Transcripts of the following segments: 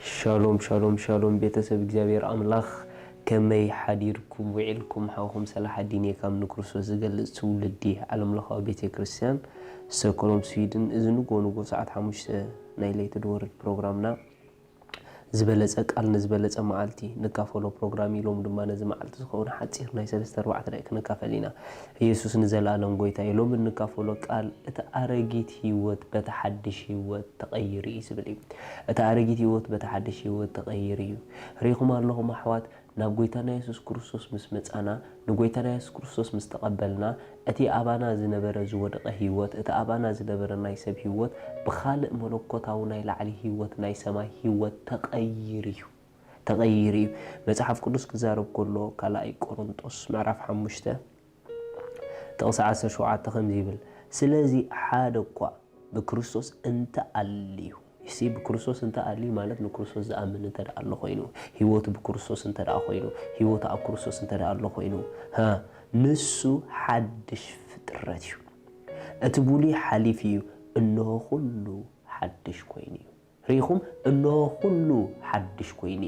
شالوم شالوم شالوم بيتسب እግዚአብሔር አምላኽ ከመይ ሓዲርኩም ውዒልኩም ሓውኹም ሰላሕ ዲን የካም ንክርስቶስ ዝገልጽ ትውልዲ ዓለም ለኻዊ ቤተ ክርስቲያን ስቶክሆልም ስዊድን እዚ ንጎ ሰዓት 5 ናይ ለይቲ ድወርድ ፕሮግራምና ዝበለጸ ቃል ንዝበለጸ መዓልቲ ንካፈሎ ፕሮግራም ኢሎም ድማ ነዚ መዓልቲ ዝኸውን ሓጺር ናይ 3-4 ደቂቃ ንካፈሊና ኢየሱስ ንዘላለም ጎይታ ኢሎም ንካፈሎ ቃል እቲ አረጊት ህይወት በተሐድሽ ህይወት ተቀይሪ ይስብል እቲ አረጊት ህይወት በተሐድሽ ህይወት ተቀይሪ ሪኹም አለኹም አሕዋት ናብ ጎይታና ኢየሱስ ክርስቶስ ምስ መጻና ንጎይታና ኢየሱስ ክርስቶስ ምስ ተቀበልና እቲ አባና ዝነበረ ዝወደቀ ህይወት እቲ አባና ዝነበረ ናይ ሰብ ህይወት ብኻልእ መለኮታው ናይ ላዕሊ ህይወት ናይ ሰማይ ህይወት ተቀይሪ መጽሐፍ ቅዱስ ክዛረብ ከሎ ካልኣይ ቆሮንጦስ ምዕራፍ 5 ተቕሳዕ 17 ከምዚ ይብል ስለዚ ሓደ እኳ በክርስቶስ እንተ አልዩ يسي بكريستوس انت علي ማለት ንክርስቶስ ዝኣምን እንተ ደኣ ኮይኑ ህይወት በክርስቶስ እንተ ደኣ ኮይኑ ህይወት ኣብ ክርስቶስ እንተ ደኣ ኮይኑ ንሱ ሓድሽ ፍጥረት እዩ እቲ ቡሊ ሓሊፍ እዩ እንሆ ሁሉ ሓድሽ ኮይኑ ሪኹም እንሆ ሁሉ ሓድሽ ኮይኑ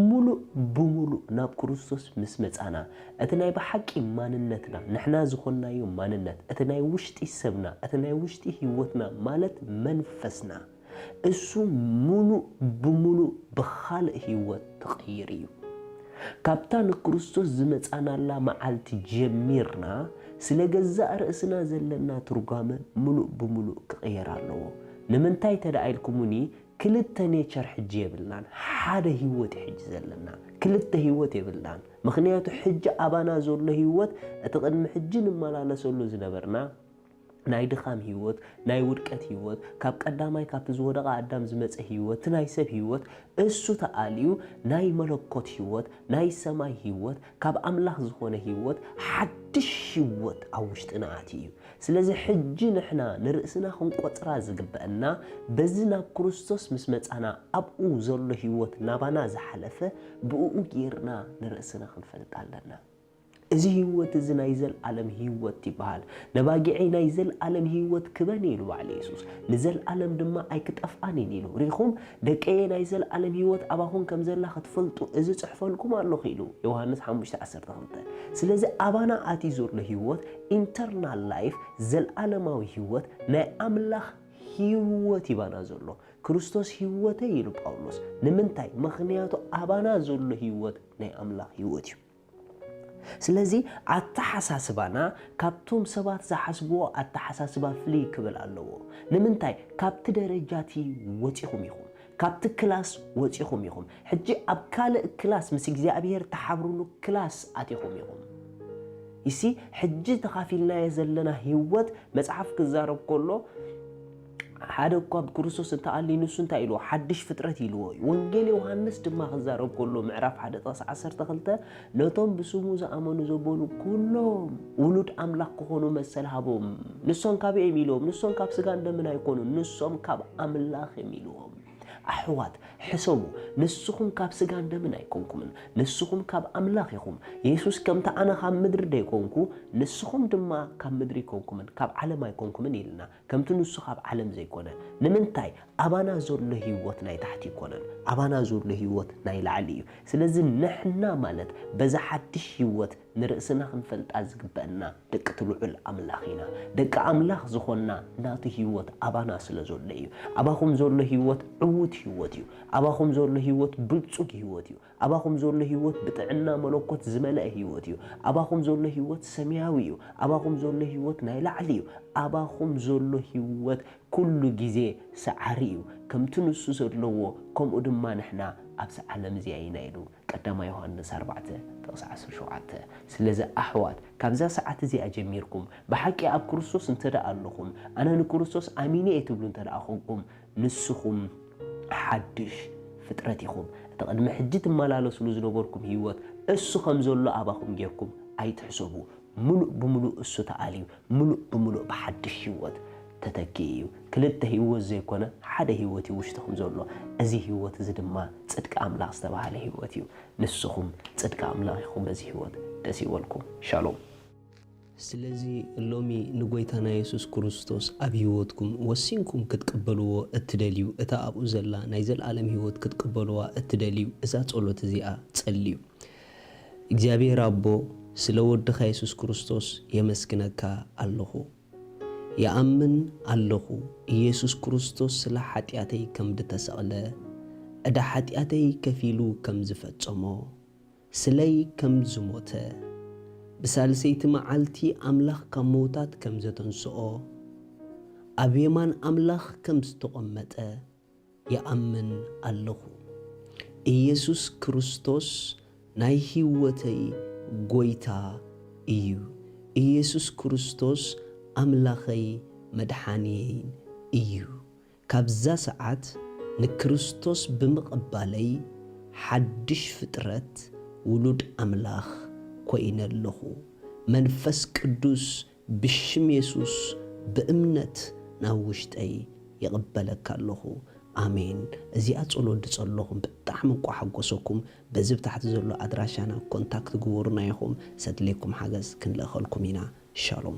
ሙሉ ብሙሉ ናብ ክርስቶስ ምስ መጻና እቲ ናይ በሐቂ ማንነትና ንሕና ዝኾናዩ ማንነት እቲ ናይ ውሽጢ ሰብና እቲ ናይ ውሽጢ ህይወትና ማለት መንፈስና እሱ ሙሉ በሙሉ በኻልእ ህይወት ተቀይሪ ካብታ ንክርስቶስ ዝመጻናላ መዓልቲ ጀሚርና ስለገዛ ርእስና ዘለና ትርጓመ ሙሉ በሙሉ ክቀየር ኣለዎ ንምንታይ ተዳኢልኩሙኒ ክልተ ኔቸር ሕጂ የብልናን ሓደ ህይወት ሕጂ ዘለና ክልተ ህይወት የብልናን ምክንያቱ ሕጂ አባና ዘሎ ህይወት እቲ ቅድሚ ሕጂ ንመላለሰሉ ዝነበርና ናይ ድኻም ህይወት ናይ ውድቀት ህይወት ካብ ቀዳማይ ካብ ዝወደቀ አዳም ዝመጸ ህይወት ናይ ሰብ ህይወት እሱ ተአልዩ ናይ መለኮት ህይወት ናይ ሰማይ ህይወት ካብ አምላኽ ዝኾነ ህይወት ሓድሽ ህይወት ኣብ ውሽጥና ኣትዩ ስለዚ ሕጂ ንሕና ንርእስና ክንቆጽራ ዝግበአና በዚ ናብ ክርስቶስ ምስ መጻና ኣብኡ ዘሎ ህይወት ናባና ዝሓለፈ ብኡ ጌርና ንርእስና ክንፈልጥ ኣለና እዚ ህይወት እዚ ናይ ዘለዓለም ህይወት ይባሃል ነባጊዒ ናይ ዘለዓለም ህይወት ክበን ኢሉ ባዕሉ ኢየሱስ ንዘለዓለም ድማ ኣይክጠፍኣን ኢሉ ሪኹም ደቀየ ናይ ዘለዓለም ህይወት ኣባኹን ከም ዘላ ክትፈልጡ እዚ ጽሕፈልኩም ኣለኹ ኢሉ ዮሐንስ 5:12 ስለዚ አባና ኣቲ ዘሎ ህይወት ኢንተርናል ላይፍ ዘለዓለማዊ ህይወት ናይ አምላኽ ህይወት ይባና ዘሎ ክርስቶስ ህይወት ኢሉ ጳውሎስ ንምንታይ ምክንያቱ አባና ዘሎ ህይወት ናይ አምላኽ ህይወት እዩ ስለዚህ አተሐሳስባና ካብቶም ሰባት ዝሐስብዎ አተሐሳስባ ፍሊ ክብል ኣለዎ ንምንታይ ካብቲ ደረጃቲ ወጪኹም ይኹም ካብቲ ክላስ ወጪኹም ይኹም ሕጂ ኣብ ካልእ ክላስ ምስ እግዚአብሔር ተሓብሩሉ ክላስ ኣቲኹም ይኹም ይሲ ሕጂ ተኻፊልና ዘለና ህይወት መጽሐፍ ክዛረብ ከሎ ሓደ እኳ በክርስቶስ እንተ አሊ ንሱ እንታይ ኢሉ ሓድሽ ፍጥረት ኢልዎ ወንጌል ዮሐንስ ድማ ክዛረብ ከሎ ምዕራፍ 1:12 ነቶም ብስሙ ዝኣመኑ ዘበሉ ኩሎም ውሉድ አምላኽ ክኾኑ መሰል ሃቦም ንሶም ካብ ኢሎም ንሶም ካብ ስጋ እንደምን ኣይኮኑ ንሶም ካብ አምላኽ ኢሎም ኣሕዋት ሕሰቡ ንስኹም ካብ ስጋ እንደምን ኣይኮንኩምን ንስኹም ካብ አምላኽ ኢኹም ኢየሱስ ከምታ ኣነ ካብ ምድሪ ደይኮንኩ ንስኹም ድማ ካብ ምድሪ ይኮንኩምን ካብ ዓለም ኣይኮንኩምን ኢልና ከምቲ ንሱ ካብ ዓለም ዘይኮነ ንምንታይ አባና ዘሎ ህይወት ናይ ታሕቲ ይኮነን አባና ዘሎ ህይወት ናይ ላዕሊ እዩ ስለዚ ንሕና ማለት በዛ ሓድሽ ህይወት ንርእስና ክንፈልጣ ዝግበአና ደቂ ትልዑል አምላኽ ኢና ደቂ አምላኽ ዝኾና ናቱ ህይወት አባና ስለ ዘሎ እዩ አባኹም ዘሎ ህይወት ዕውት ህይወት እዩ አባኹም ዘሎ ህይወት ብልጹግ ህይወት እዩ አባኹም ዘሎ ህይወት ብጥዕና መለኮት ዝመልአ ህይወት እዩ አባኹም ዘሎ ህይወት ሰማያዊ እዩ አባኹም ዘሎ ህይወት ናይ ላዕሊ እዩ አባኹም ዘሎ ህይወት ኩሉ ግዜ ሰዓሪ እዩ ከምቲ ንሱ ዘለዎ ከምኡ ድማ ንሕና ኣብዛ ዓለም እዚኣ ኢና ኢሉ ቀዳማ ዮሐንስ 4:17 ስለዚ ኣሕዋት ካብዛ ሰዓት እዚኣ ጀሚርኩም ብሓቂ ኣብ ክርስቶስ እንተ ደኣ ኣለኹም ኣነ ንክርስቶስ ኣሚነ እትብሉ እንተ ደኣ ኾንኩም ንስኹም ሓድሽ ፍጥረት ኢኹም እቲ ቅድሚ ሕጂ ትመላለስሉ ዝነበርኩም ህይወት እሱ ከም ዘሎ ኣባኹም ጌርኩም ኣይትሕሰቡ ሙሉእ ብሙሉእ እሱ ተኣልዩ ሙሉእ ብሙሉእ ብሓድሽ ህይወት ተተኪዩ ክልተ ህይወት ዘይኮነ ሓደ ህይወት ውሽጥኩም ዘሎ እዚ ህይወት እዚ ድማ ጽድቅ አምላኽ ዝተባሃለ ህይወት እዩ ንስኹም ጽድቅ አምላኽ ኢኹም በዚ ህይወት ደስ ይበልኩም ሻሎም ስለዚህ ሎሚ ንጎይታና ኢየሱስ ክርስቶስ ኣብ ህይወትኩም ወሲንኩም ክትቀበልዎ እትደልዩ እታ ኣብኡ ዘላ ናይ ዘለዓለም ህይወት ክትቀበልዋ እትደልዩ እዛ ጸሎት እዚኣ ጸልዩ። እግዚአብሔር አቦ ስለ ወድኻ ኢየሱስ ክርስቶስ የመስግነካ ኣለኹ የአምን ኣለኹ ኢየሱስ ክርስቶስ ስለ ኃጢአተይ ከም ዝተሰቕለ ዕዳ ኃጢአተይ ከፊሉ ከም ዝፈጸሞ ስለይ ከም ዝሞተ ብሳልሰይቲ መዓልቲ ኣምላኽ ካብ ሞታት ከም ዘተንስኦ ኣብ የማን ኣምላኽ ከም ዝተቐመጠ የአምን ኣለኹ። ኢየሱስ ክርስቶስ ናይ ህይወተይ ጎይታ እዩ። ኢየሱስ ክርስቶስ ኣምላኸይ መድሓኒየይን እዩ። ካብዛ ሰዓት ንክርስቶስ ብምቕባለይ ሓድሽ ፍጥረት ውሉድ ኣምላኽ ኮይነ ኣለኹ። መንፈስ ቅዱስ ብሽም ኢየሱስ ብእምነት ናብ ውሽጠይ ይቕበለካ ኣለኹ። አሜን። እዚኣ ጸሎት ጸሎኹም ብጣዕሚ እኳ ሓጎሰኩም በዚ ብታሕቲ ዘሎ ኣድራሻና ኮንታክት ግበሩና ኢኹም ሰድለይኩም ሓገዝ ክንልእኸልኩም ኢና። ሻሎም